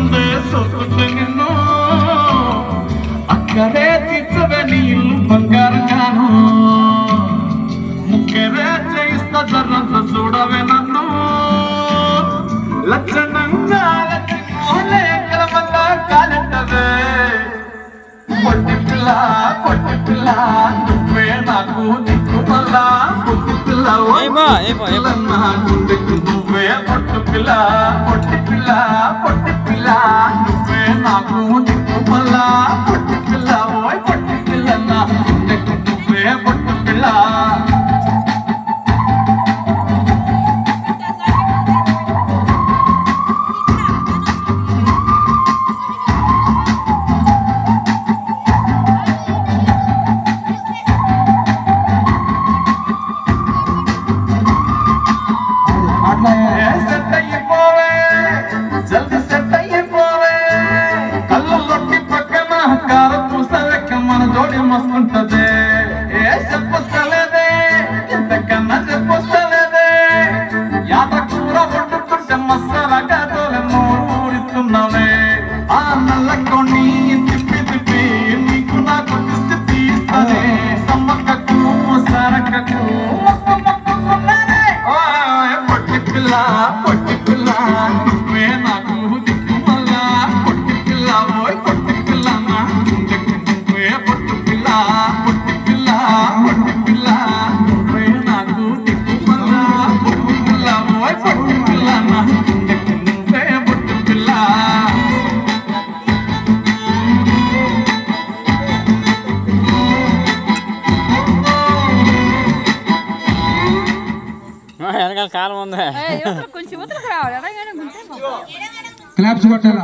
ಮುಂದೆ ಸೋತುತ್ತೆ ನಿನ್ನು ಅಕ್ಕರೆ తీర్చవే నీ ఇల్లు బంగారు గాను ముక్కెరే చేయిస్తా జర్రంత చూడవే నన్ను లక్షణంగా లక్ష్మోలే కలమల్ల కాలెట్టవే పొట్టి పిల్ల నువ్వే నాకు దిక్కు మళ్ళా పొట్టి పిల్ల నా గుండెకు నువ్వే పొట్టి పిల్ల నువ్వే నాకు దిక్కు మళ్ళా పొట్టి పిల్ల ఓయ్ పొట్టి పిల్ల నా గుండెకు నువ్వే పొట్టి పిల్ల జల్ది సెట్ అయిపోవే కళ్ళొట్టి పక్కన కార పూసలెక్క మన జోడి మస్తుంటదే ఏ చెప్పలేదే ఇంతకన్నా చెప్పలేదే యాత కూర వండుతుంటే మసాలాగా తోలే నూరిస్తున్నావే ఆ నల్ల కొన్ని తిప్పి నీకు నాకు దిష్టి తీస్తానే సమ్మక్కకు సరక్కకు పొట్టి పిల్ల నువ్వే నాకు దిక్కు మళ్ళా పొట్టి పిల్ల ఓయ్ పొట్టి పిల్ల నా గుండెకు నువ్వే పొట్టి పిల్ల నువ్వే నాకు దిక్కు మళ్ళా పొట్టి పిల్ల ఓయ్ పొట్టి పిల్ల నా గుండెకు నువ్వే పొట్టి పిల్ల వెనకాల కాలం ఉంది కొంచెం క్లాప్స్ కొట్టాలా